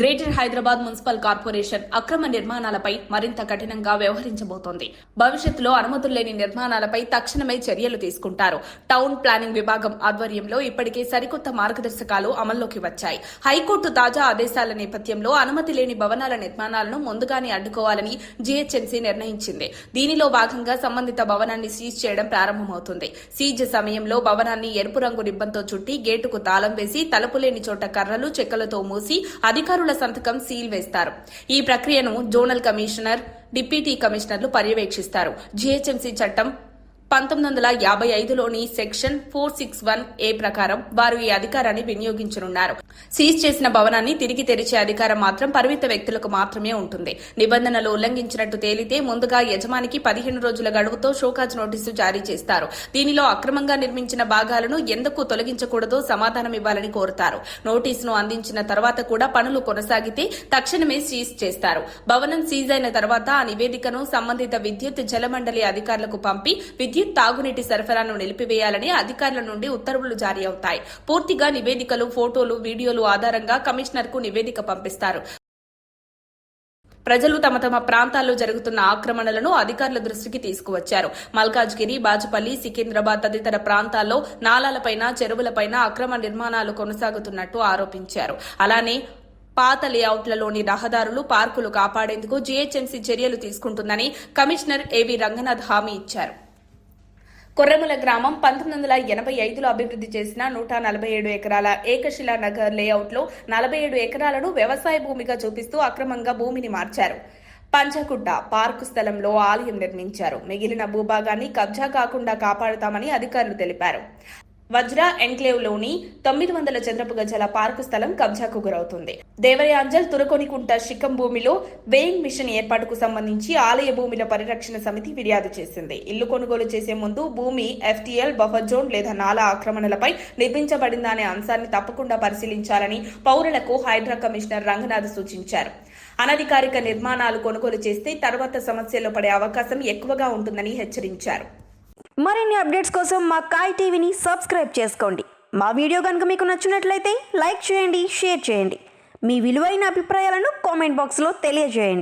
Greater Hyderabad municipal corporation అక్రమ నిర్మాణాలపై మరింత కఠినంగా వ్యవహరించబోతోంది. భవిష్యత్తులో అనుమతులు లేని నిర్మాణాలపై తక్షణమే చర్యలు తీసుకుంటారు. టౌన్ ప్లానింగ్ విభాగం ఆధ్వర్యంలో ఇప్పటికే సరికొత్త మార్గదర్శకాలు అమల్లోకి వచ్చాయి. హైకోర్టు తాజా ఆదేశాల నేపథ్యంలో అనుమతి లేని భవనాల నిర్మాణాలను ముందుగానే అడ్డుకోవాలని జీహెచ్ఎంసీ నిర్ణయించింది. దీనిలో భాగంగా సంబంధిత భవనాన్ని సీజ్ చేయడం ప్రారంభమవుతుంది. సీజ్ సమయంలో భవనాన్ని ఎరుపు రంగు రిబ్బన్తో చుట్టి గేటుకు తాళం వేసి తలుపు లేని చోట కర్రలు చెక్కలతో మూసి అధికారుల సంతకం సీల్ వేస్తారు. ఈ ప్రక్రియను జోనల్ కమిషనర్, డిప్యూటీ కమిషనర్లు పర్యవేక్షిస్తారు. జీహెచ్ఎంసీ చట్టం 1955లోని సెక్షన్ 461A ప్రకారం వారు ఈ అధికారాన్ని వినియోగించనున్నారు. సీజ్ చేసిన భవనాన్ని తిరిగి తెరిచే అధికారం మాత్రం పరిమిత వ్యక్తులకు మాత్రమే ఉంటుంది. నిబంధనలు ఉల్లంఘించినట్టు తేలితే ముందుగా యజమానికి 15 రోజుల గడువుతో షోకాజ్ నోటీసు జారీ చేస్తారు. దీనిలో అక్రమంగా నిర్మించిన భాగాలను ఎందుకు తొలగించకూడదో సమాధానం ఇవ్వాలని కోరుతారు. నోటీసును అందించిన తర్వాత కూడా పనులు కొనసాగితే తక్షణమే సీజ్ చేస్తారు. భవనం సీజ్ అయిన తర్వాత ఆ నివేదికను సంబంధిత విద్యుత్ జలమండలి అధికారులకు పంపి విద్యుత్ తాగునీటి సరఫరాను నిలిపివేయాలని అధికారుల నుండి ఉత్తర్వులు జారీ అవుతాయి. పూర్తిగా నివేదికలు, ఫోటోలు, వీడియోలు ఆధారంగా కమిషనర్కు నివేదిక పంపిస్తారు. ప్రజలు తమ తమ ప్రాంతాల్లో జరుగుతున్న ఆక్రమణలను అధికారుల దృష్టికి తీసుకువచ్చారు. మల్కాజ్గిరి, బాచుపల్లి, సికింద్రాబాద్ తదితర ప్రాంతాల్లో నాలాలపైన, చెరువులపైన అక్రమ నిర్మాణాలు కొనసాగుతున్నట్టు ఆరోపించారు. అలానే పాత లేఅవుట్లలోని రహదారులు, పార్కులు కాపాడేందుకు జీహెచ్ఎంసీ చర్యలు తీసుకుంటుందని కమిషనర్ ఏవీ రంగనాథ్ హామీ ఇచ్చారు. కొర్రముల గ్రామం 1985లో అభివృద్ది చేసిన 147 ఎకరాల ఏకశిలా నగర్ లేఅవుట్లో 47 ఎకరాలను వ్యవసాయ భూమిగా చూపిస్తూ అక్రమంగా భూమిని మార్చారు. పంచకుట్ట పార్కు స్థలంలో ఆలయం నిర్మించారు. మిగిలిన భూభాగాన్ని కబ్జా కాకుండా కాపాడుతామని అధికారులు తెలిపారు. వజ్రా ఎన్క్లేవ్లోని 900 చదరపు గజాల పార్కు స్థలం కబ్జాకు గురవుతుంది. దేవయాంజల్ తురకొనికుంట శిఖం భూమిలో వేయింగ్ మిషన్ ఏర్పాటుకు సంబంధించి ఆలయ భూమిల పరిరక్షణ సమితి ఫిర్యాదు చేసింది. ఇల్లు కొనుగోలు చేసే ముందు భూమి ఎఫ్టీఎల్, బఫర్ జోన్ లేదా నాలా ఆక్రమణలపై నిర్మించబడిందా అనే అంశాన్ని తప్పకుండా పరిశీలించాలని పౌరులకు హైడ్రా కమిషనర్ రంగనాథ్ సూచించారు. అనధికారిక నిర్మాణాలు కొనుగోలు చేస్తే తర్వాత సమస్యల్లో పడే అవకాశం ఎక్కువగా ఉంటుందని హెచ్చరించారు. మరిన్ని అప్డేట్స్ కోసం మా కాయ్ టీవీని సబ్స్క్రైబ్ చేసుకోండి. మా వీడియో కనుక మీకు నచ్చినట్లయితే లైక్ చేయండి, షేర్ చేయండి. మీ విలువైన అభిప్రాయాలను కామెంట్ బాక్స్లో తెలియజేయండి.